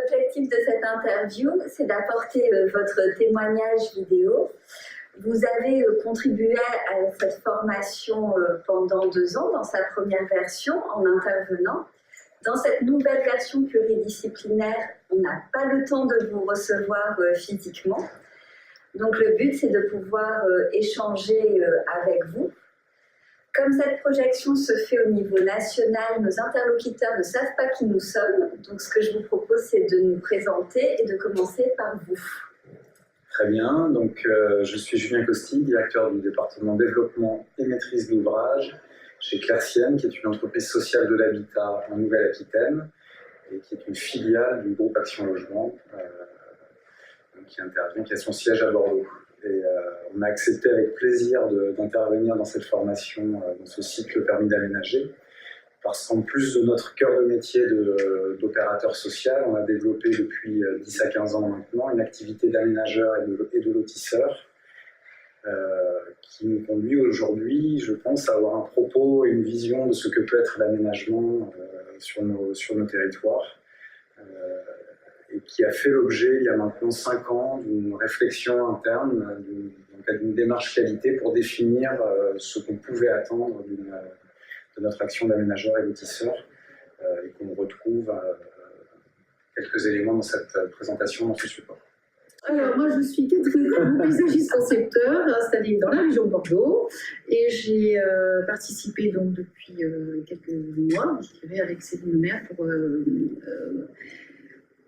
L'objectif de cette interview, c'est d'apporter votre témoignage vidéo. Vous avez contribué à cette formation pendant 2 ans, dans sa première version, en intervenant. Dans cette nouvelle version pluridisciplinaire, on n'a pas le temps de vous recevoir physiquement. Donc le but, c'est de pouvoir échanger avec vous. Comme cette projection se fait au niveau national, nos interlocuteurs ne savent pas qui nous sommes. Donc ce que je vous propose, c'est de nous présenter et de commencer par vous. Très bien, donc je suis Julien Costi, directeur du département développement et maîtrise d'ouvrage chez Clercienne, qui est une entreprise sociale de l'habitat en Nouvelle-Aquitaine et qui est une filiale du groupe Action Logement qui a son siège à Bordeaux. Et on a accepté avec plaisir d'intervenir dans cette formation, dans ce cycle permis d'aménager, parce qu'en plus de notre cœur de métier d'opérateur social, on a développé depuis 10 à 15 ans maintenant une activité d'aménageur et de lotisseur qui nous conduit aujourd'hui, je pense, à avoir un propos et une vision de ce que peut être l'aménagement sur nos territoires. Et qui a fait l'objet, il y a maintenant 5 ans, d'une réflexion interne, d'une démarche qualité pour définir ce qu'on pouvait attendre de notre action d'aménageur et lotisseur, et qu'on retrouve quelques éléments dans cette présentation, dans ce support. Alors, moi, je suis Catherine, paysagiste concepteur, installée dans la région de Bordeaux, et j'ai participé donc depuis quelques mois, je dirais, avec Céline Lemaire pour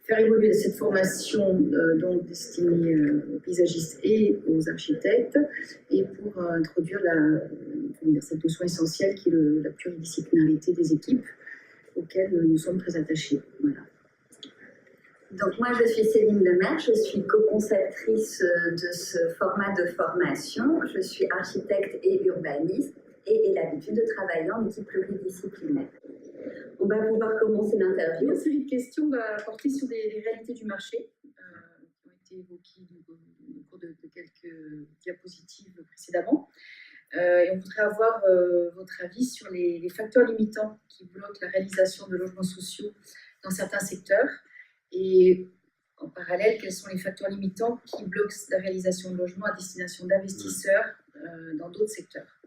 faire évoluer cette formation donc destinée aux paysagistes et aux architectes, et pour introduire cette notion essentielle qui est la pluridisciplinarité des équipes auxquelles nous sommes très attachés. Voilà. Donc moi, je suis Céline Lemaire, je suis co-conceptrice de ce format de formation. Je suis architecte et urbaniste et ai l'habitude de travailler en équipe pluridisciplinaire. On va pouvoir commencer l'interview. Une série de questions va porter sur les réalités du marché qui ont été évoquées au cours de quelques diapositives précédemment. Et on voudrait avoir votre avis sur les facteurs limitants qui bloquent la réalisation de logements sociaux dans certains secteurs. Et en parallèle, quels sont les facteurs limitants qui bloquent la réalisation de logements à destination d'investisseurs dans d'autres secteurs?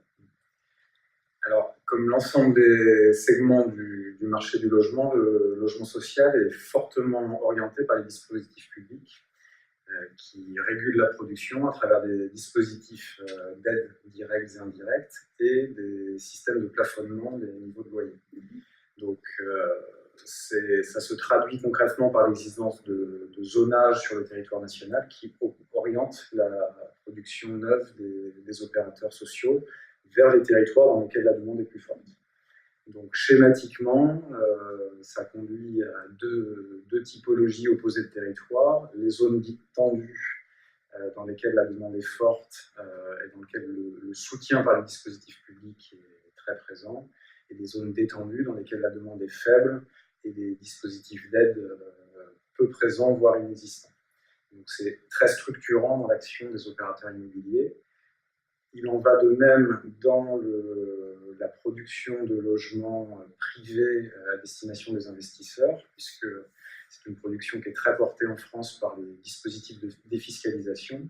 Alors, comme l'ensemble des segments du marché du logement, le logement social est fortement orienté par les dispositifs publics qui régulent la production à travers des dispositifs d'aide directs et indirects et des systèmes de plafonnement des niveaux de loyer. Donc, ça se traduit concrètement par l'existence de zonages sur le territoire national qui orientent la production neuve des opérateurs sociaux vers les territoires dans lesquels la demande est plus forte. Donc schématiquement, ça conduit à deux typologies opposées de territoires, les zones dites tendues, dans lesquelles la demande est forte et dans lesquelles le soutien par les dispositifs publics est très présent, et des zones détendues dans lesquelles la demande est faible et des dispositifs d'aide peu présents, voire inexistants. Donc c'est très structurant dans l'action des opérateurs immobiliers. Il en va de même dans la production de logements privés à destination des investisseurs, puisque c'est une production qui est très portée en France par les dispositifs de défiscalisation,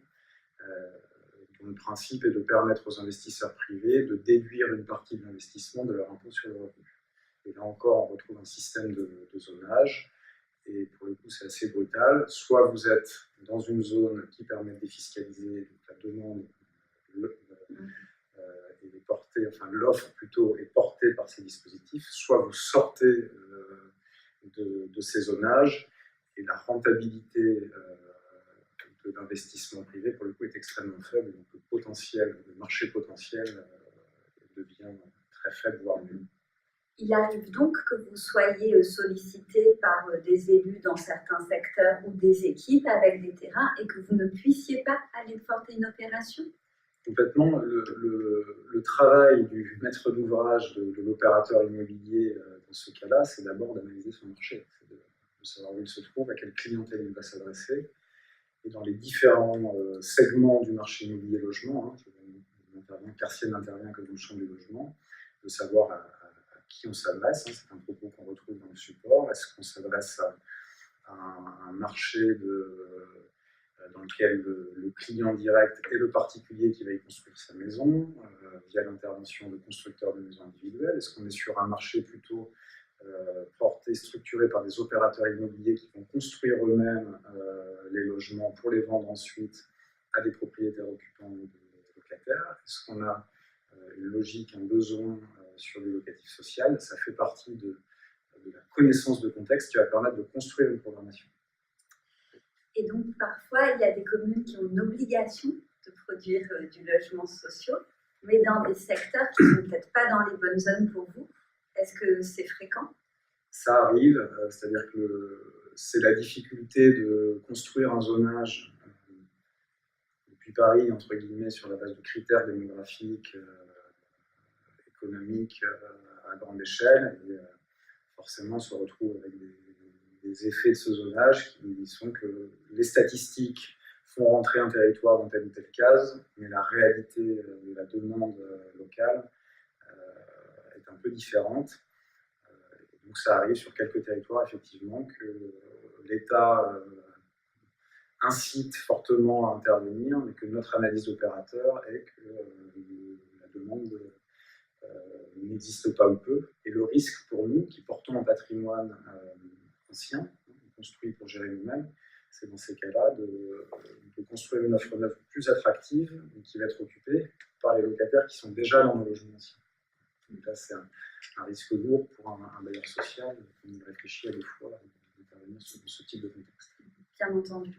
dont le principe est de permettre aux investisseurs privés de déduire une partie de l'investissement de leur impôt sur le revenu. Et là encore, on retrouve un système de zonage, et pour le coup, c'est assez brutal. Soit vous êtes dans une zone qui permet de défiscaliser la demande, l'offre plutôt est portée par ces dispositifs, soit vous sortez de ces zonages et la rentabilité de l'investissement privé pour le coup est extrêmement faible, donc le marché potentiel devient très faible, voire nul. Il arrive donc que vous soyez sollicité par des élus dans certains secteurs ou des équipes avec des terrains et que vous ne puissiez pas aller porter une opération? Complètement. Le travail du maître d'ouvrage, de l'opérateur immobilier dans ce cas-là, c'est d'abord d'analyser son marché, c'est de savoir où il se trouve, à quelle clientèle il va s'adresser, et dans les différents segments du marché immobilier logement, Clercienne intervient comme dans le champ du logement, de savoir à qui on s'adresse, c'est un propos qu'on retrouve dans le support. Est-ce qu'on s'adresse à un marché dans lequel le client direct est le particulier qui va y construire sa maison via l'intervention de constructeurs de maisons individuelles? Est-ce qu'on est sur un marché plutôt porté, structuré par des opérateurs immobiliers qui vont construire eux-mêmes les logements pour les vendre ensuite à des propriétaires occupants ou des locataires? Est-ce qu'on a une logique, un besoin sur du locatif social? Ça fait partie de la connaissance de contexte qui va permettre de construire une programmation. Et donc, parfois, il y a des communes qui ont une obligation de produire du logement social, mais dans des secteurs qui ne sont peut-être pas dans les bonnes zones pour vous. Est-ce que c'est fréquent? Ça arrive, c'est-à-dire que c'est la difficulté de construire un zonage depuis Paris, entre guillemets, sur la base de critères démographiques, économiques à grande échelle, et forcément on se retrouve avec des effets de ce zonage qui sont que les statistiques font rentrer un territoire dans telle ou telle case, mais la réalité de la demande locale est un peu différente. Donc ça arrive sur quelques territoires, effectivement, que l'État incite fortement à intervenir, mais que notre analyse d'opérateur est que la demande n'existe pas ou peu. Et le risque pour nous, qui portons un patrimoine ancien, construit pour gérer nous-mêmes, c'est dans ces cas-là de construire une offre neuve plus attractive, mais qui va être occupée par les locataires qui sont déjà dans le logement ancien. Donc là, c'est un risque lourd pour un bailleur social qui réfléchit à des fois d'intervenir sur ce type de contexte. Bien entendu.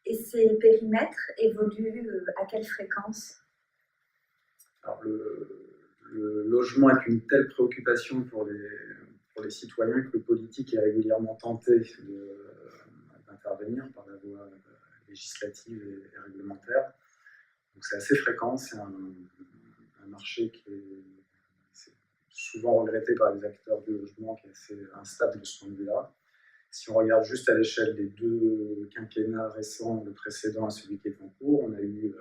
Et ces périmètres évoluent à quelle fréquence? Alors, le logement est une telle préoccupation pour les citoyens que le politique est régulièrement tenté d'intervenir par la voie législative et réglementaire. Donc c'est assez fréquent, c'est un marché qui est souvent regretté par les acteurs du logement, qui est assez instable de ce point de vue-là. Si on regarde juste à l'échelle des 2 quinquennats récents, le précédent et celui qui est en cours, on a eu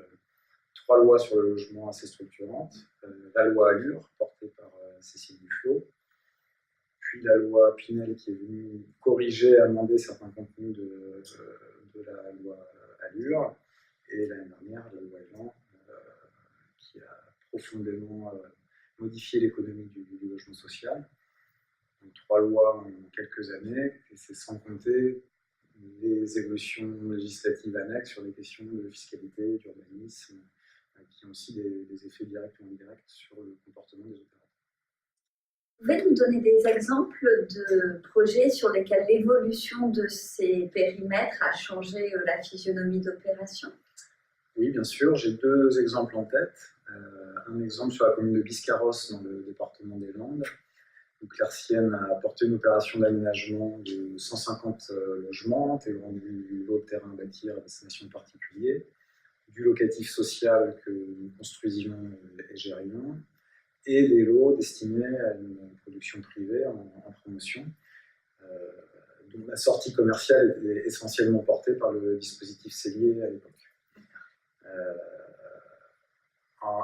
3 lois sur le logement assez structurantes. La loi Allure, portée par Cécile Duflot, puis la loi Pinel qui est venue corriger, amender certains contenus de la loi Allure, et l'année dernière, la loi Elan, qui a profondément modifié l'économie du logement social. Donc, 3 lois en quelques années, et c'est sans compter les évolutions législatives annexes sur des questions de fiscalité, d'urbanisme, qui ont aussi des effets directs ou indirects sur le comportement des opérateurs. Vous pouvez nous donner des exemples de projets sur lesquels l'évolution de ces périmètres a changé la physionomie d'opération? Oui, bien sûr. J'ai 2 exemples en tête. Un exemple sur la commune de Biscarrosse, dans le département des Landes, où Clercienne a porté une opération d'aménagement de 150 logements, intégrant du lot de terrain à bâtir à destination de particuliers, du locatif social que nous construisions et gérions, et des lots destinés à une production privée en promotion, dont la sortie commerciale était essentiellement portée par le dispositif Cellier à l'époque.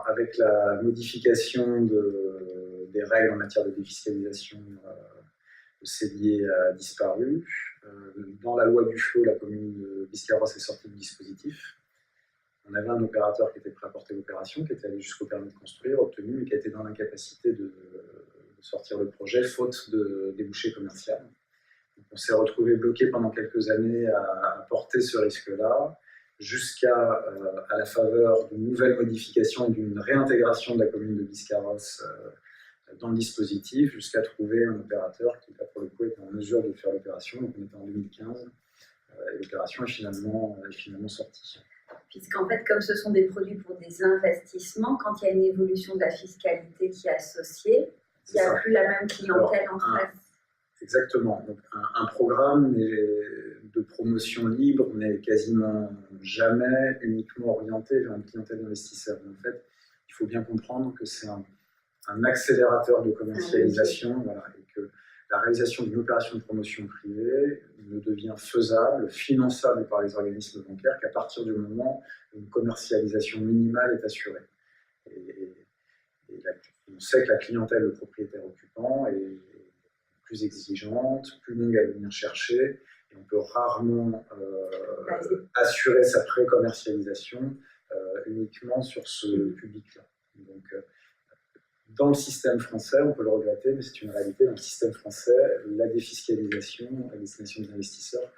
Avec la modification des règles en matière de défiscalisation, le Cellier a disparu. Dans la loi Duflot, la commune de Biscarrosse est sortie du dispositif. On avait un opérateur qui était prêt à porter l'opération, qui était allé jusqu'au permis de construire, obtenu, mais qui était dans l'incapacité de sortir le projet, faute de débouché commercial. Donc on s'est retrouvé bloqué pendant quelques années à porter ce risque-là, jusqu'à la faveur d'une nouvelle modification, d'une réintégration de la commune de Biscarrosse dans le dispositif, jusqu'à trouver un opérateur qui, là, pour le coup, était en mesure de faire l'opération. Donc on était en 2015, et l'opération est finalement sortie. Puisqu'en fait, comme ce sont des produits pour des investissements, quand il y a une évolution de la fiscalité qui est associée, il n'y a plus la même clientèle en face. Exactement. Donc, un programme de promotion libre n'est quasiment jamais uniquement orienté vers une clientèle d'investisseurs. En fait, il faut bien comprendre que c'est un accélérateur de commercialisation, voilà, et que la réalisation d'une opération de promotion privée ne devient faisable, finançable par les organismes bancaires qu'à partir du moment où une commercialisation minimale est assurée. Et on sait que la clientèle, le propriétaire occupant, est plus exigeante, plus longue à venir chercher, et on peut rarement assurer sa pré-commercialisation uniquement sur ce public-là. Donc, dans le système français, on peut le regretter, mais c'est une réalité, dans le système français, la défiscalisation à destination des investisseurs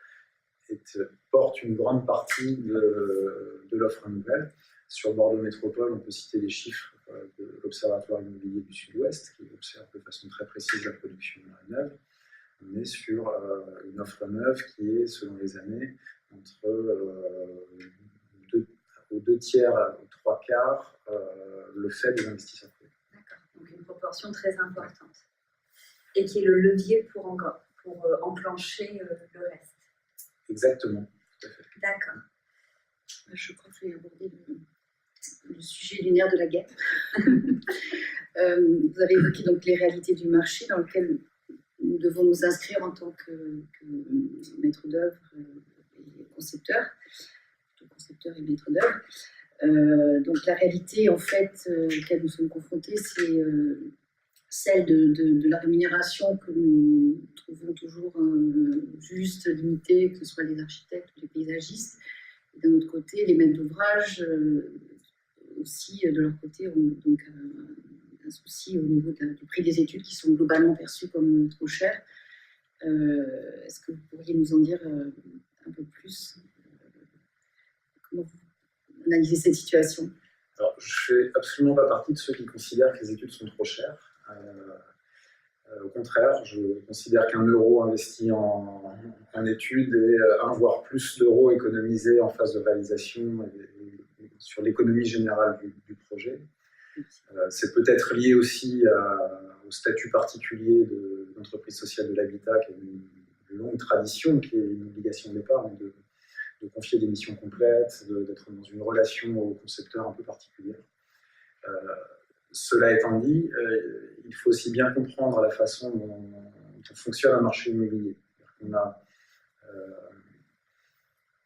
porte une grande partie de l'offre nouvelle. Sur Bordeaux Métropole, on peut citer les chiffres de l'Observatoire immobilier du Sud-Ouest, qui observe de façon très précise la production neuve. On est sur une offre neuve qui est, selon les années, entre aux 2 tiers aux 3 quarts le fait des investisseurs privés. D'accord, donc une proportion très importante. Et qui est le levier pour enclencher le reste. Exactement, tout à fait. D'accord. Je crois que je vais aborder le sujet du nerf de la guerre. Vous avez évoqué donc les réalités du marché dans lequel nous devons nous inscrire en tant que maître d'œuvre et concepteur et maître d'œuvre. Donc la réalité en fait auquel nous sommes confrontés, c'est celle de la rémunération que nous trouvons toujours juste, limitée, que ce soit les architectes ou les paysagistes. Et d'un autre côté, les maîtres d'ouvrage aussi, de leur côté, ont donc un souci au niveau du prix des études qui sont globalement perçus comme trop chers. Est-ce que vous pourriez nous en dire un peu plus comment vous analysez cette situation? Alors, je ne fais absolument pas partie de ceux qui considèrent que les études sont trop chères. Au contraire, je considère qu'un euro investi en études et un voire plus d'euros économisés en phase de réalisation et sur l'économie générale du projet. C'est peut-être lié aussi au statut particulier de l'entreprise sociale de l'habitat, qui a une longue tradition, qui est une obligation de départ, de confier des missions complètes, d'être dans une relation au concepteur un peu particulière. Cela étant dit, il faut aussi bien comprendre la façon dont fonctionne un marché immobilier. On a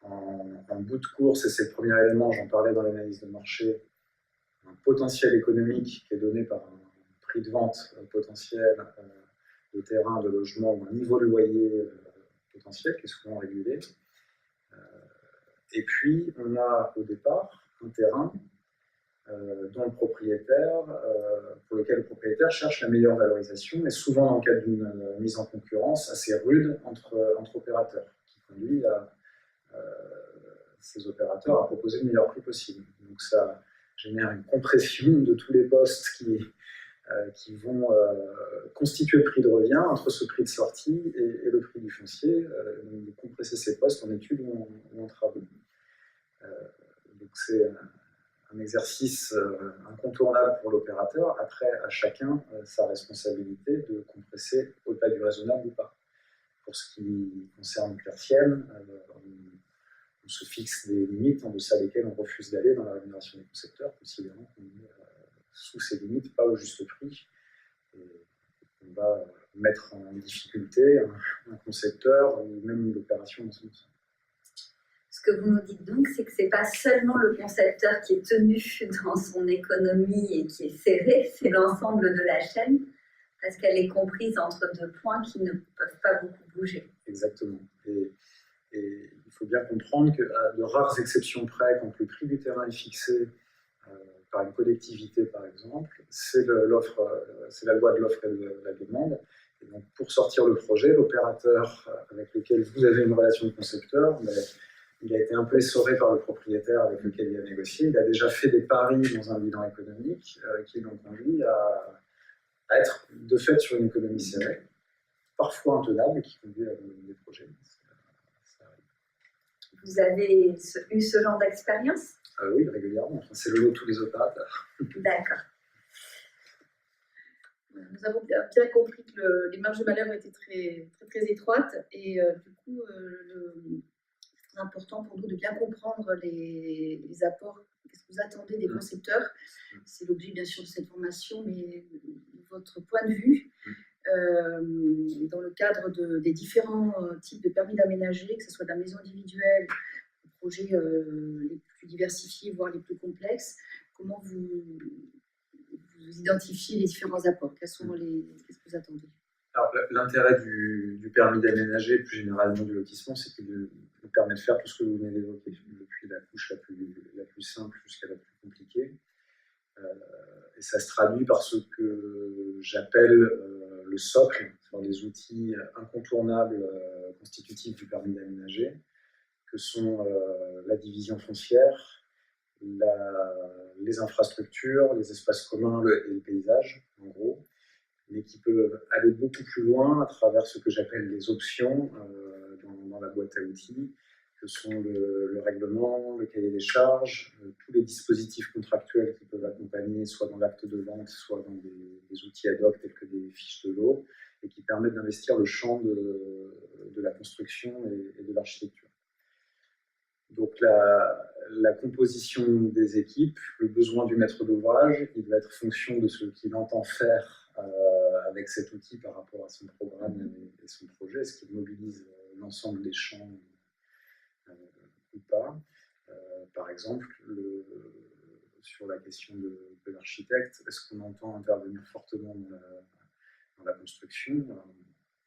en bout de course, et c'est le premier élément, j'en parlais dans l'analyse de marché, un potentiel économique qui est donné par un prix de vente potentiel de terrain, de logement, ou un niveau de loyer potentiel qui est souvent régulé. Et puis, on a au départ un terrain dont le propriétaire, pour lequel le propriétaire cherche la meilleure valorisation, et souvent dans le cadre d'une mise en concurrence assez rude entre opérateurs, qui conduit ces opérateurs à proposer le meilleur prix possible. Donc ça génère une compression de tous les postes qui vont constituer le prix de revient entre ce prix de sortie et le prix du foncier, de compresser ces postes en études ou en travaux. Donc c'est un exercice incontournable pour l'opérateur. Après, à chacun sa responsabilité de compresser au-delà du raisonnable ou pas. Pour ce qui concerne Claircienne, on se fixe des limites en deçà desquelles on refuse d'aller dans la rémunération des concepteurs, considérant qu'on est sous ces limites, pas au juste prix. Et on va mettre en difficulté un concepteur ou même l'opération dans son ensemble. Ce que vous nous dites donc, c'est que ce n'est pas seulement le concepteur qui est tenu dans son économie et qui est serré, c'est l'ensemble de la chaîne, parce qu'elle est comprise entre 2 points qui ne peuvent pas beaucoup bouger. Exactement. Et il faut bien comprendre qu'à de rares exceptions près, quand le prix du terrain est fixé par une collectivité, par exemple, c'est la loi de l'offre et de la demande. Et donc, pour sortir le projet, l'opérateur avec lequel vous avez une relation de concepteur, il a été un peu essoré par le propriétaire avec lequel il a négocié. Il a déjà fait des paris dans un bilan économique qui l'ont conduit à être de fait sur une économie serrée, parfois intenable, qui conduit à abandonner des projets. Vous avez eu ce genre d'expérience? Oui, régulièrement. Enfin, c'est le lot de tous les opérateurs. D'accord. Nous avons bien compris que les marges de manœuvre étaient très, très, très étroites et du coup, c'est important pour nous de bien comprendre les apports. Qu'est-ce que vous attendez des concepteurs? C'est l'objet bien sûr de cette formation, mais votre point de vue dans le cadre des différents types de permis d'aménager, que ce soit de la maison individuelle, des projets les plus diversifiés, voire les plus complexes, comment vous identifiez les différents apports? Qu'est-ce que vous attendez? Alors, l'intérêt du permis d'aménager, plus généralement du lotissement, c'est qu'il nous permet de faire tout ce que vous venez d'évoquer, depuis la couche la plus simple jusqu'à la plus compliquée. Et ça se traduit par ce que j'appelle le socle, les outils incontournables constitutifs du permis d'aménager, que sont la division foncière, les infrastructures, les espaces communs et le paysage, en gros, mais qui peuvent aller beaucoup plus loin à travers ce que j'appelle les options dans la boîte à outils, que sont le règlement, le cahier des charges, tous les dispositifs contractuels qui peuvent accompagner, soit dans l'acte de vente, soit dans des outils ad hoc tels que des fiches de lot, et qui permettent d'investir le champ de la construction et de l'architecture. Donc la composition des équipes, le besoin du maître d'ouvrage, il va être fonction de ce qu'il entend faire avec cet outil par rapport à son programme et son projet. Est-ce qu'il mobilise l'ensemble des champs ou pas. Par exemple, sur la question de l'architecte, est-ce qu'on entend intervenir fortement dans la construction,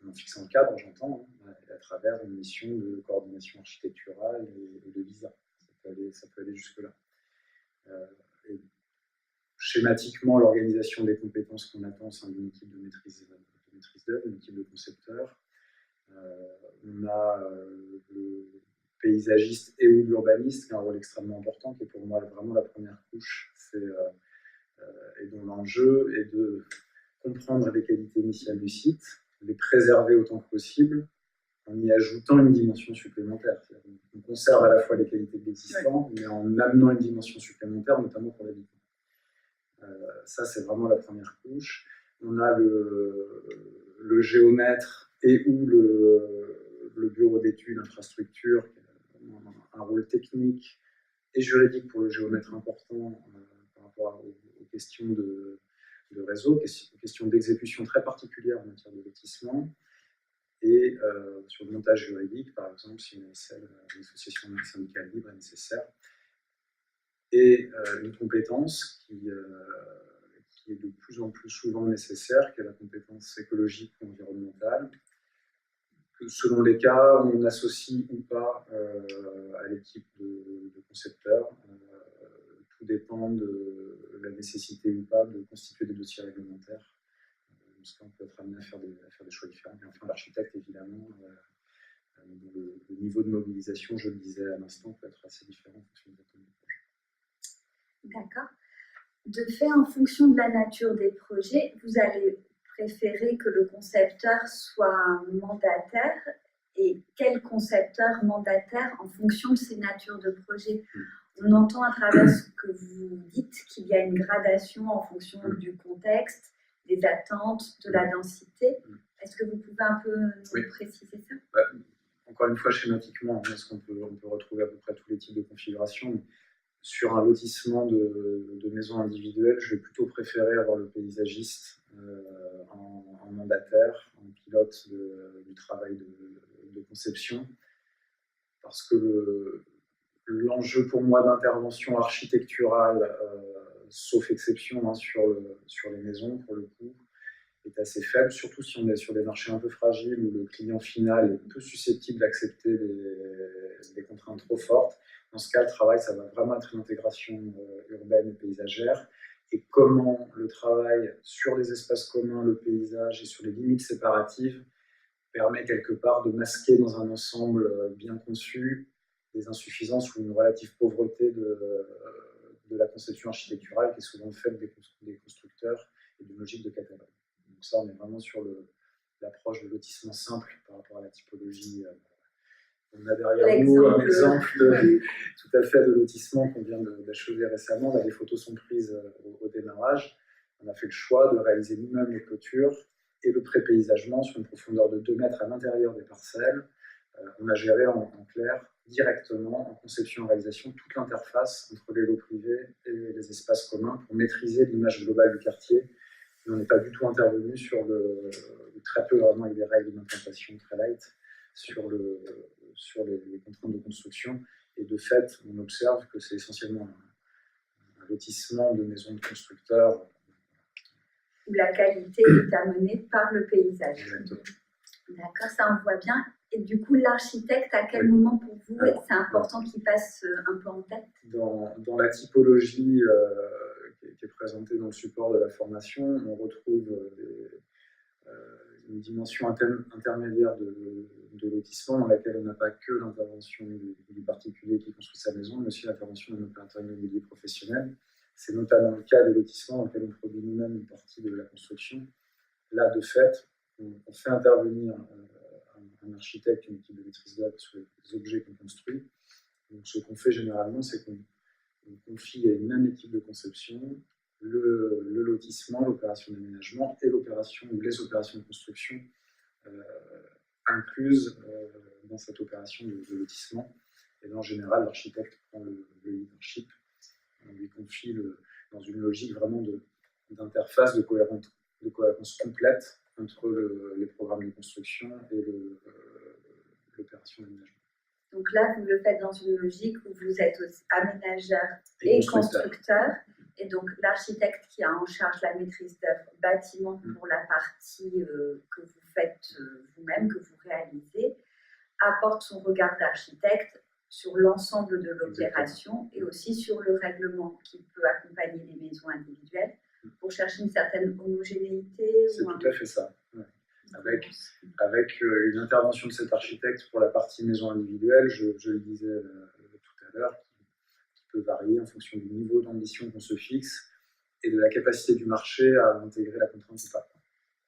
en fixant le cadre, j'entends, à travers une mission de coordination architecturale et de visa. Ça peut aller jusque-là. Et schématiquement, l'organisation des compétences qu'on attend au sein d'une équipe de maîtrise d'œuvre, une équipe de concepteurs. On a le paysagiste et ou l'urbaniste qui a un rôle extrêmement important, qui est pour moi vraiment la première couche, et dont l'enjeu est de comprendre les qualités initiales du site, les préserver autant que possible, en y ajoutant une dimension supplémentaire. On conserve à la fois les qualités de l'existant, mais en amenant une dimension supplémentaire, notamment pour l'habitant. Ça, c'est vraiment la première couche. On a le géomètre et ou le bureau d'études, infrastructure, qui a un rôle technique et juridique pour le géomètre important par rapport aux questions de réseau, aux questions d'exécution très particulières en matière de lotissement. Et sur le montage juridique, par exemple, si une association syndicale libre est nécessaire. Et une compétence qui est de plus en plus souvent nécessaire, qui est la compétence écologique ou environnementale, que selon les cas, on associe ou pas à l'équipe de concepteurs. Tout dépend de la nécessité ou pas de constituer des dossiers réglementaires. On peut être amené à faire des choix différents. Et enfin, l'architecte, évidemment, le niveau de mobilisation, je le disais à l'instant, peut être assez différent en fonction des atouts du projet. D'accord. De fait, en fonction de la nature des projets, vous allez préférer que le concepteur soit mandataire, et quel concepteur mandataire en fonction de ces natures de projets. On entend à travers ce que vous dites qu'il y a une gradation en fonction du contexte, des attentes, de la densité. Est-ce que vous pouvez un peu nous préciser ça? Encore une fois, schématiquement, parce qu'on peut retrouver à peu près tous les types de configurations. Sur un lotissement de maisons individuelles, je vais plutôt préférer avoir le paysagiste en mandataire, en pilote du travail de conception, parce que l'enjeu pour moi d'intervention architecturale, sauf exception sur les maisons, pour le coup, est assez faible, surtout si on est sur des marchés un peu fragiles où le client final est peu susceptible d'accepter des contraintes trop fortes. Dans ce cas, le travail, ça va vraiment être une intégration urbaine et paysagère. Et comment le travail sur les espaces communs, le paysage et sur les limites séparatives permet quelque part de masquer dans un ensemble bien conçu des insuffisances ou une relative pauvreté de la conception architecturale qui est souvent faite des constructeurs et d'une logique de catalogue. Donc ça, on est vraiment sur l'approche de lotissement simple par rapport à la typologie. On a derrière nous un exemple tout à fait de lotissement qu'on vient d'achever récemment. Là, les photos sont prises au démarrage. On a fait le choix de réaliser nous-mêmes les clôtures et le pré-paysagement sur une profondeur de 2 mètres à l'intérieur des parcelles. On a géré en clair directement, en conception et réalisation, toute l'interface entre les lots privés et les espaces communs pour maîtriser l'image globale du quartier. Et on n'est pas du tout intervenu sur très peu vraiment avec des règles d'implantation très light sur les contraintes de construction. Et de fait, on observe que c'est essentiellement un lotissement de maisons de constructeurs où la qualité est amenée par le paysage. Exactement. D'accord, ça on voit bien. Et du coup, l'architecte, à quel moment pour vous c'est important qu'il passe un peu en tête? Dans la typologie qui est présentée dans le support de la formation, on retrouve une dimension intermédiaire de lotissement dans laquelle on n'a pas que l'intervention du particulier qui construit sa maison, mais aussi l'intervention d'un opérateur immobilier professionnel. C'est notamment le cas des lotissements dans lesquels on produit nous-mêmes une partie de la construction. Là, de fait, on fait intervenir un architecte, une équipe de maîtrise d'œuvre sur les objets qu'on construit. Donc, ce qu'on fait généralement, c'est qu'on confie à une même équipe de conception le lotissement, l'opération d'aménagement et l'opération ou les opérations de construction incluses dans cette opération de lotissement. Et là, en général, l'architecte prend le leadership. On lui confie dans une logique vraiment d'interface, de cohérence complète entre les programmes de construction et l'opération d'aménagement. Donc là, vous le faites dans une logique où vous êtes aussi aménageur et constructeur. Et donc l'architecte qui a en charge la maîtrise d'œuvre bâtiment pour la partie que vous faites vous-même, que vous réalisez, apporte son regard d'architecte sur l'ensemble de l'opération et aussi sur le règlement qui peut accompagner les maisons individuelles pour chercher une certaine homogénéité. C'est tout à fait ça. Ouais. Avec une intervention de cet architecte pour la partie maison individuelle, je le disais tout à l'heure, qui peut varier en fonction du niveau d'ambition qu'on se fixe et de la capacité du marché à intégrer la contrainte ou pas.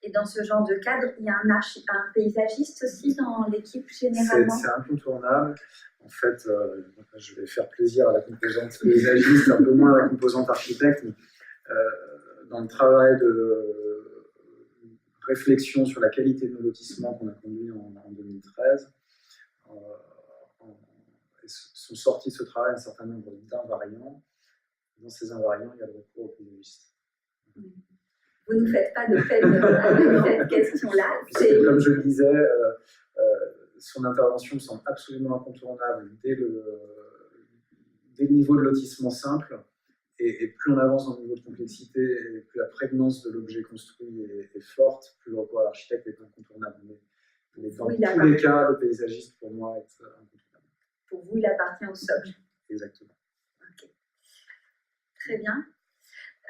Et dans ce genre de cadre, il y a un paysagiste aussi dans l'équipe généralement? C'est incontournable. En fait, je vais faire plaisir à la composante paysagiste, un peu moins à la composante architecte. Mais, dans le travail de réflexion sur la qualité de nos lotissements qu'on a conduit en 2013, sont sortis de ce travail un certain nombre d'invariants. Dans ces invariants, il y a le recours au paysagiste. Vous ne faites pas de peine avec cette question-là. Comme je le disais, son intervention me semble absolument incontournable dès le niveau de lotissement simple. Et plus on avance dans le niveau de complexité, et plus la prégnance de l'objet construit est forte, plus le recours à l'architecte est incontournable. Mais dans tous les cas, le paysagiste, pour moi, est incontournable. Pour vous, il appartient au socle. Exactement. Okay. Très bien.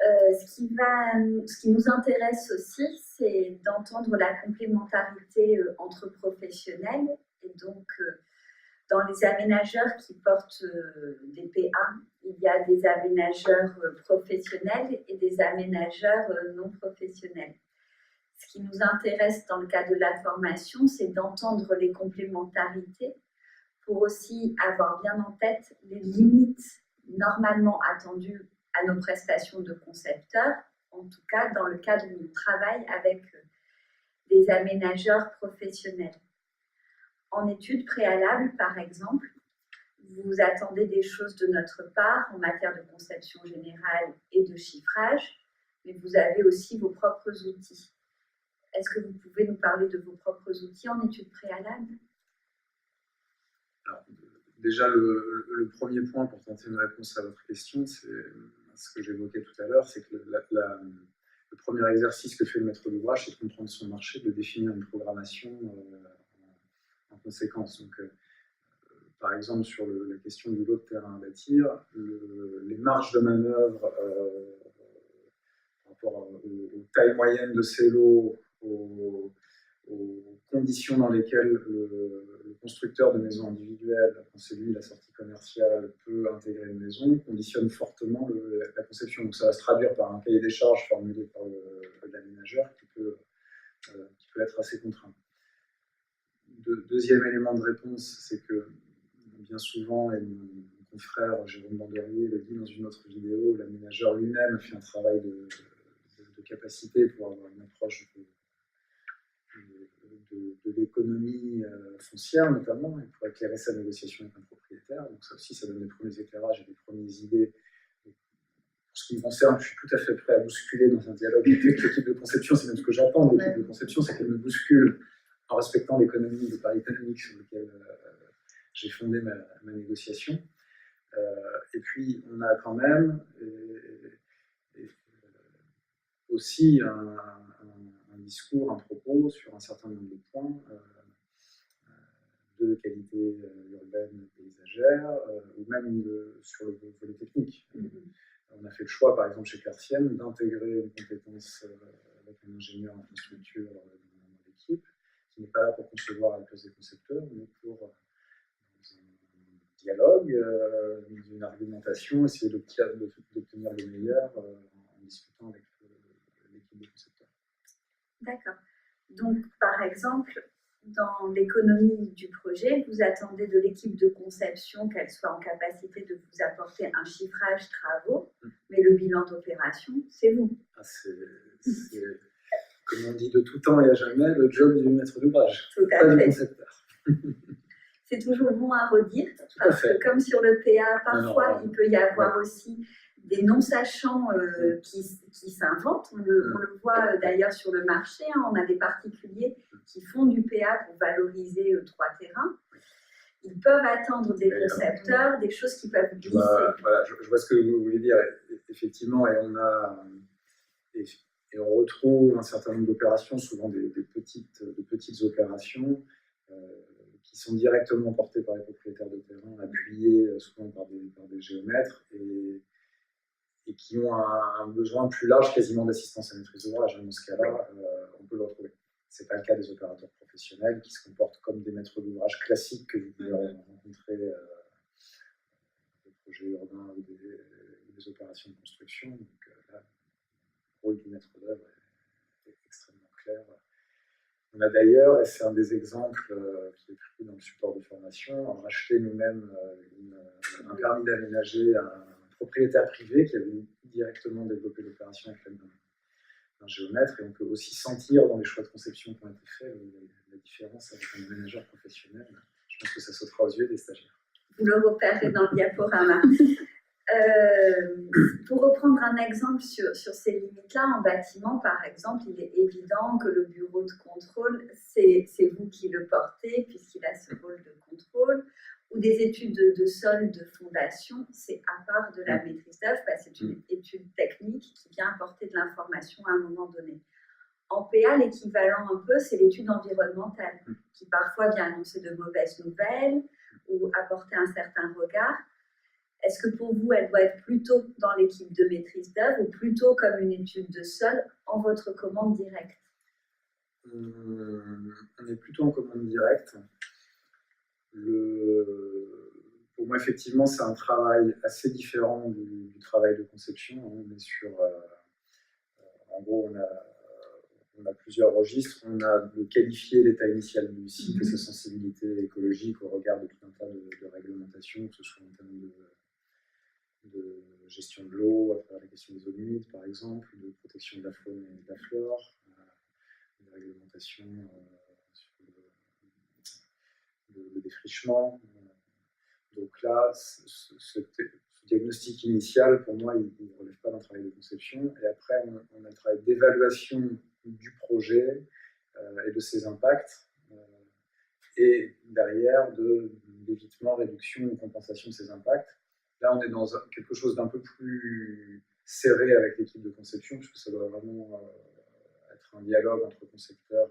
Ce qui nous intéresse aussi, c'est d'entendre la complémentarité entre professionnels. Et donc, dans les aménageurs qui portent des PA, il y a des aménageurs professionnels et des aménageurs non professionnels. Ce qui nous intéresse dans le cadre de la formation, c'est d'entendre les complémentarités pour aussi avoir bien en tête les limites normalement attendues à nos prestations de concepteurs, en tout cas dans le cadre où on travaille avec des aménageurs professionnels. En études préalables, par exemple, vous attendez des choses de notre part en matière de conception générale et de chiffrage, mais vous avez aussi vos propres outils. Est-ce que vous pouvez nous parler de vos propres outils en études préalables? Alors, déjà, le premier point pour tenter une réponse à votre question, c'est ce que j'évoquais tout à l'heure, c'est que le premier exercice que fait le maître d'ouvrage, c'est de comprendre son marché, de définir une programmation en conséquence. Donc, par exemple, sur la question du lot de terrain à bâtir, les marges de manœuvre par rapport aux tailles moyennes de ces lots, aux conditions dans lesquelles le constructeur de maisons individuelles, quand c'est lui la sortie commerciale, peut intégrer une maison, conditionne fortement la conception. Donc ça va se traduire par un cahier des charges formulé par l'aménageur qui peut être assez contraint. Deuxième élément de réponse, c'est que bien souvent, et mon confrère Jérôme Banderier le dit dans une autre vidéo, l'aménageur lui-même fait un travail de capacité pour avoir une approche de l'économie foncière notamment, et pour éclairer sa négociation avec un propriétaire. Donc ça aussi, ça donne des premiers éclairages et des premières idées. Et pour ce qui me concerne, je suis tout à fait prêt à bousculer dans un dialogue avec l'équipe de conception. C'est même ce que j'attends de l'équipe de conception, c'est qu'elle me bouscule en respectant l'économie, le pari économique sur lequel j'ai fondé ma négociation. Et puis, on a quand même, aussi un discours, un propos sur un certain nombre de points de qualité urbaine, paysagère, ou même sur le volet technique. On a fait le choix, par exemple, chez Claircienne, d'intégrer une compétence avec un ingénieur infrastructure dans l'équipe, qui n'est pas là pour concevoir à la place des concepteurs, mais pour, dans un dialogue, dans une argumentation, essayer d'obtenir le meilleur en discutant avec l'équipe des concepteurs. D'accord. Donc, par exemple, dans l'économie du projet, vous attendez de l'équipe de conception qu'elle soit en capacité de vous apporter un chiffrage travaux, mais le bilan d'opération, c'est vous. Comme on dit de tout temps et à jamais, le job du maître d'ouvrage, pas du concepteur. C'est toujours bon à redire, parce que comme sur le PA, parfois, il peut y avoir aussi des non-sachants qui s'inventent. On le voit d'ailleurs sur le marché. On a des particuliers qui font du PA pour valoriser 3 terrains. Ils peuvent attendre des concepteurs, des choses qui peuvent glisser. Je vois ce que vous voulez dire, effectivement, et on retrouve un certain nombre d'opérations, souvent de petites opérations, qui sont directement portées par les propriétaires de terrain, appuyées souvent par des géomètres, et qui ont un besoin plus large quasiment d'assistance à maîtrise d'ouvrage. Dans ce cas-là, on peut le retrouver. Ce n'est pas le cas des opérateurs professionnels qui se comportent comme des maîtres d'ouvrage classiques que vous pouvez rencontrer des projets urbains ou des opérations de construction. Donc là, le rôle du maître d'œuvre est extrêmement clair. On a d'ailleurs, et c'est un des exemples qui est pris dans le support de formation, racheté nous-mêmes un permis d'aménager à un propriétaire privé qui avait directement développé l'opération avec l'aide d'un géomètre, et on peut aussi sentir dans les choix de conception qui ont été faits la différence avec un aménageur professionnel. Je pense que ça sautera aux yeux des stagiaires. Vous le repérez dans le diaporama. Pour reprendre un exemple sur ces limites-là, en bâtiment, par exemple, il est évident que le bureau de contrôle, c'est vous qui le portez, puisqu'il a ce rôle de contrôle, ou des études de sol, de fondation, c'est à part de la maîtrise d'œuvre, c'est une étude technique qui vient apporter de l'information à un moment donné. En PA, l'équivalent un peu, c'est l'étude environnementale, qui parfois vient annoncer de mauvaises nouvelles ou apporter un certain regard. Est-ce que pour vous, elle doit être plutôt dans l'équipe de maîtrise d'œuvre ou plutôt comme une étude de sol en votre commande directe? On est plutôt en commande directe. Pour moi, effectivement, c'est un travail assez différent du travail de conception. On est sur, en gros, on a plusieurs registres. On a de qualifier l'état initial du site et sa sensibilité écologique au regard de tout un tas de réglementations, que ce soit en termes de gestion de l'eau, à travers la question des eaux humides, par exemple, de protection de la faune et de la flore, de réglementation sur le défrichement. Donc là, ce diagnostic initial, pour moi, il ne relève pas d'un travail de conception. Et après, on a le travail d'évaluation du projet et de ses impacts. Et derrière, d'évitement, réduction ou compensation de ces impacts. Là, on est dans quelque chose d'un peu plus serré avec l'équipe de conception, puisque ça doit vraiment être un dialogue entre concepteurs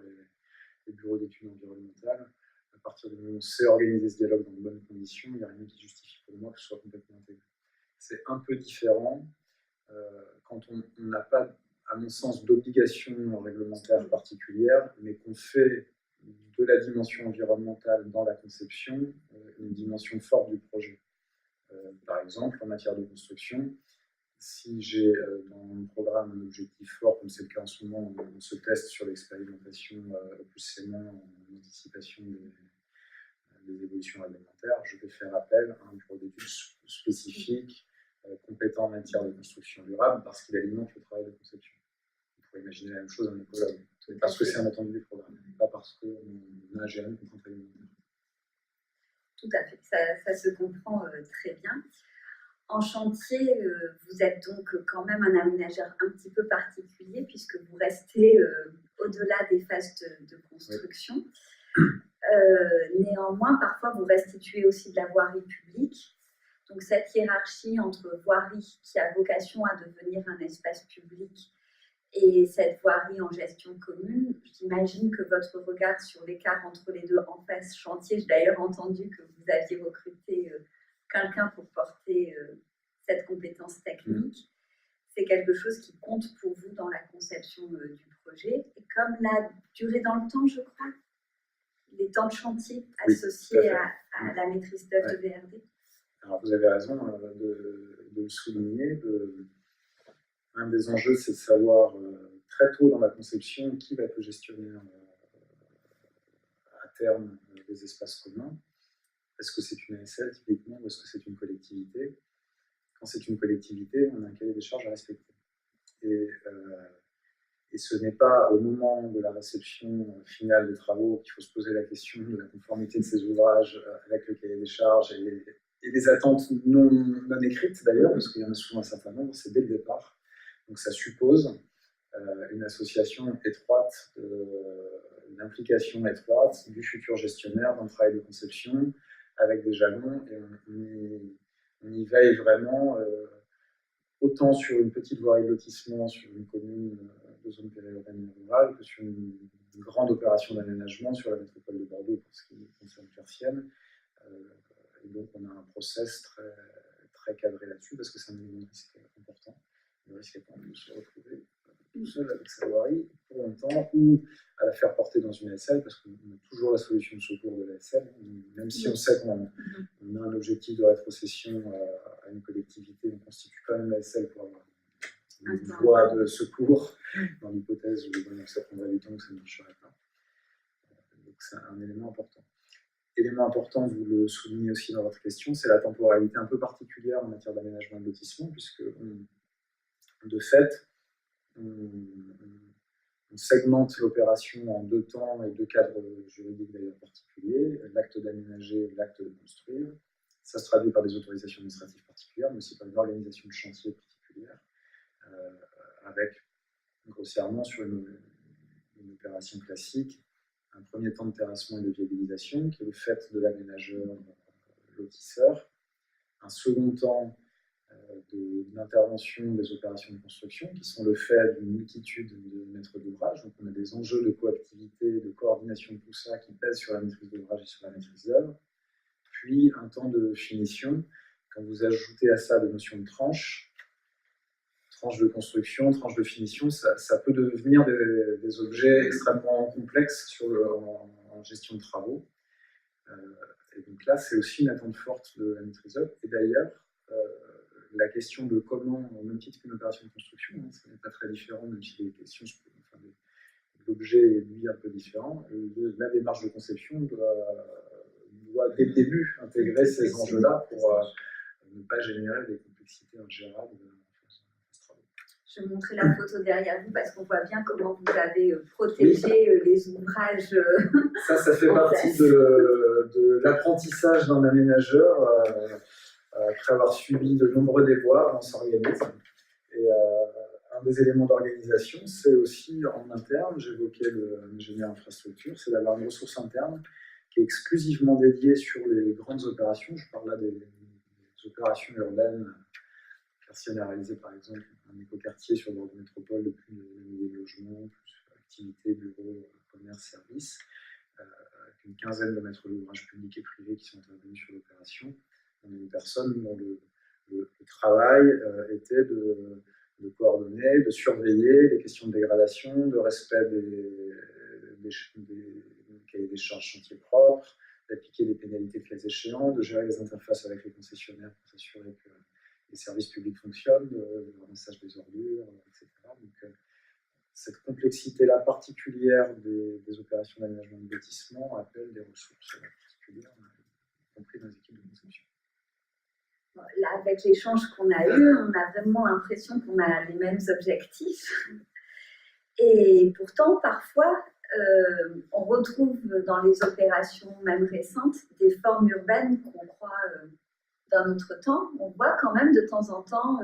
et bureaux d'études environnementales. À partir du moment où on sait organiser ce dialogue dans de bonnes conditions, il n'y a rien qui justifie pour moi que ce soit complètement intégré. C'est un peu différent quand on n'a pas, à mon sens, d'obligation réglementaire particulière, mais qu'on fait de la dimension environnementale dans la conception une dimension forte du projet. Par exemple, en matière de construction, si j'ai dans mon programme un objectif fort, comme c'est le cas en ce moment, on se teste sur l'expérimentation plus moins en anticipation des évolutions réglementaires, je vais faire appel à un bureau d'études spécifique, compétent en matière de construction durable, parce qu'il alimente le travail de conception. On pourrait imaginer la même chose en écologue, parce que c'est un attendu du programme, pas parce qu'on a géré une contrainte réglementaire. Tout à fait, ça se comprend très bien. En chantier, vous êtes donc quand même un aménageur un petit peu particulier puisque vous restez au-delà des phases de construction. Oui. Néanmoins, parfois, vous restituez aussi de la voirie publique. Donc, cette hiérarchie entre voirie qui a vocation à devenir un espace public Et cette voirie en gestion commune, j'imagine que votre regard sur l'écart entre les deux en face chantier, j'ai d'ailleurs entendu que vous aviez recruté quelqu'un pour porter cette compétence technique, c'est quelque chose qui compte pour vous dans la conception du projet. Et comme la durée dans le temps, je crois, les temps de chantier associés à la maîtrise d'œuvre de VRD. Alors vous avez raison de le souligner. Un des enjeux, c'est de savoir très tôt dans la conception qui va être le gestionnaire à terme des espaces communs. Est-ce que c'est une ASL typiquement ou est-ce que c'est une collectivité? Quand c'est une collectivité, on a un cahier des charges à respecter. Et ce n'est pas au moment de la réception finale des travaux qu'il faut se poser la question de la conformité de ces ouvrages avec le cahier des charges et des attentes non écrites d'ailleurs, parce qu'il y en a souvent un certain nombre, c'est dès le départ. Donc ça suppose une association étroite, une implication étroite du futur gestionnaire dans le travail de conception avec des jalons, et on y veille vraiment autant sur une petite voirie de lotissement sur une commune de zone périurbaine rurale que sur une grande opération d'aménagement sur la métropole de Bordeaux pour ce qui concerne Persienne. Et donc on a un process très cadré là-dessus parce que c'est un élément de risque important. Le risque étant de se retrouver tout seul avec sa voirie pour longtemps ou à la faire porter dans une ASL parce qu'on a toujours la solution de secours de l'ASL, même si on sait qu'on a un objectif de rétrocession à une collectivité, on constitue quand même l'ASL pour avoir une voie de secours dans l'hypothèse où ça prendrait du temps que ça ne marcherait pas. Donc c'est un élément important. Élément important, vous le soulignez aussi dans votre question, c'est la temporalité un peu particulière en matière d'aménagement de lotissement, puisque de fait, on segmente l'opération en deux temps et deux cadres juridiques d'ailleurs particuliers, l'acte d'aménager et l'acte de construire. Ça se traduit par des autorisations administratives particulières, mais aussi par une organisation de chantier particulière, avec grossièrement sur une opération classique, un premier temps de terrassement et de viabilisation, qui est le fait de l'aménageur lotisseur, un second temps d'intervention des opérations de construction, qui sont le fait d'une multitude de maîtres d'ouvrage. Donc on a des enjeux de coactivité, de coordination de tout ça qui pèsent sur la maîtrise d'ouvrage et sur la maîtrise d'œuvre. Puis un temps de finition, quand vous ajoutez à ça des notions de tranche de construction, tranche de finition, ça peut devenir des objets extrêmement complexes en gestion de travaux. Et donc là, c'est aussi une attente forte de la maîtrise d'œuvre. Et d'ailleurs, la question de comment, au même titre qu'une opération de construction, ça n'est pas très différent, même si les questions, l'objet est lui un peu différent. La démarche de conception doit dès le début intégrer ces enjeux-là pour ne pas générer des complexités ingérables. Je vais montrer la photo derrière vous parce qu'on voit bien comment vous avez protégé les ouvrages. Ça fait partie de l'apprentissage d'un aménageur. Après avoir suivi de nombreux déboires, on s'organise. Et un des éléments d'organisation, c'est aussi en interne, j'évoquais l'ingénieur infrastructure, c'est d'avoir une ressource interne qui est exclusivement dédiée sur les grandes opérations. Je parle là des opérations urbaines, Persienne a réalisé par exemple un écoquartier sur Bordeaux Métropole de plus de 1 millier de logements, plus activités, bureaux, commerce, services, avec une quinzaine de maîtres d'ouvrage publics et privés qui sont intervenus sur l'opération. On a une personne dont le travail était de coordonner, de surveiller les questions de dégradation, de respect des cahiers des charges chantiers propres, d'appliquer des pénalités de cas échéants, de gérer les interfaces avec les concessionnaires pour s'assurer que les services publics fonctionnent, le ramassage des ordures, etc. Donc, cette complexité-là particulière des opérations d'aménagement de bâtiment appelle des ressources particulières, y compris dans les équipes de conception. Là, avec l'échange qu'on a eu, on a vraiment l'impression qu'on a les mêmes objectifs. Et pourtant, parfois, on retrouve dans les opérations même récentes des formes urbaines qu'on croit d'un autre temps. On voit quand même de temps en temps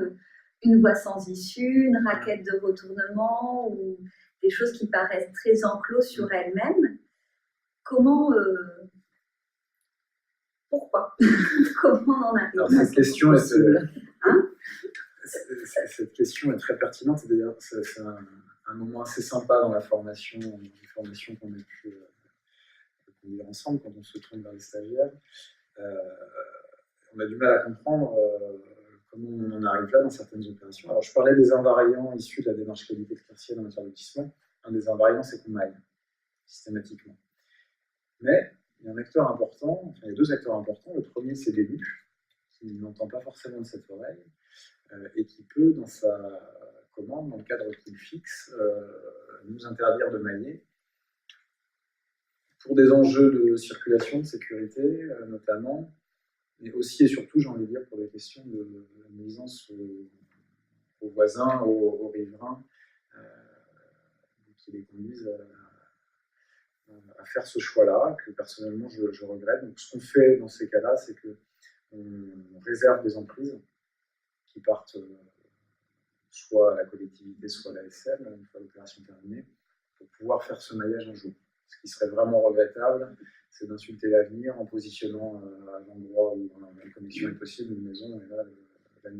une voie sans issue, une raquette de retournement ou des choses qui paraissent très enclos sur elles-mêmes. Comment... Pourquoi? Comment on en arrive? Alors, cette question est très pertinente. Et d'ailleurs, c'est un moment assez sympa dans la formation, les formations qu'on a pu conduire ensemble quand on se tourne vers les stagiaires. On a du mal à comprendre comment on en arrive là dans certaines opérations. Alors, je parlais des invariants issus de la démarche qualité de quartier en matière de lotissement. Un des invariants, c'est qu'on maille systématiquement. Mais il y a un acteur important, enfin, il y a deux acteurs importants. Le premier, c'est l'élu, qui n'entend pas forcément de cette oreille et qui peut, dans sa commande, dans le cadre qu'il fixe, nous interdire de mailler pour des enjeux de circulation, de sécurité notamment, mais aussi et surtout, j'ai envie de dire, pour des questions de nuisance aux voisins, aux riverains, qui les conduisent à faire ce choix-là, que personnellement je regrette. Donc ce qu'on fait dans ces cas-là, c'est qu'on réserve des emprises qui partent soit à la collectivité, soit à la SL, une fois l'opération terminée, pour pouvoir faire ce maillage un jour. Ce qui serait vraiment regrettable, c'est d'insulter l'avenir en positionnant à l'endroit où la connexion est possible, une maison, et là, la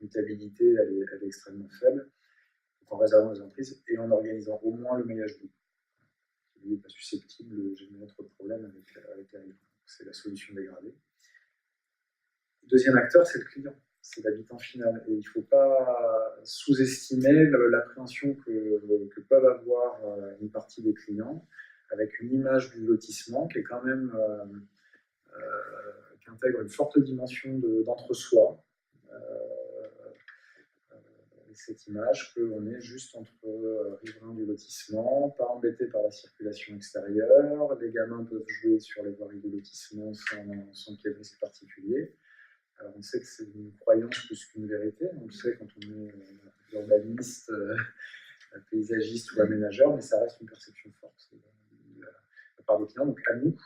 mutabilité, elle est extrêmement faible. Donc en réservant les emprises et en organisant au moins le maillage doux, qui n'est pas susceptible de générer trop de problèmes avec la riveraine. C'est la solution dégradée. Le deuxième acteur, c'est le client, c'est l'habitant final. Et il ne faut pas sous-estimer l'appréhension que peuvent avoir une partie des clients avec une image du lotissement qui est quand même qui intègre une forte dimension d'entre-soi. Cette image qu'on est juste entre riverains du lotissement, pas embêtés par la circulation extérieure, les gamins peuvent jouer sur les voiries du lotissement sans qu'il y ait de risque particulier. Alors on sait que c'est une croyance plus qu'une vérité, on le sait quand on est urbaniste, paysagiste ou aménageur, mais ça reste une perception forte de la part des clients. Donc à nous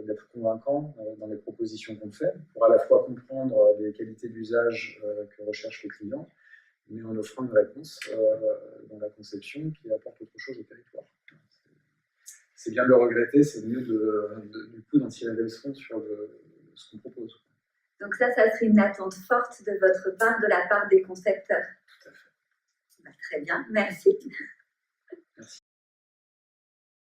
d'être convaincants dans les propositions qu'on fait, pour à la fois comprendre les qualités d'usage que recherchent les clients, mais en offrant une réponse dans la conception qui apporte autre chose au territoire. C'est bien de le regretter, c'est mieux du coup d'en tirer des leçons sur ce qu'on propose. Donc ça serait une attente forte de votre part, de la part des concepteurs. Tout à fait. Très bien, merci. Merci.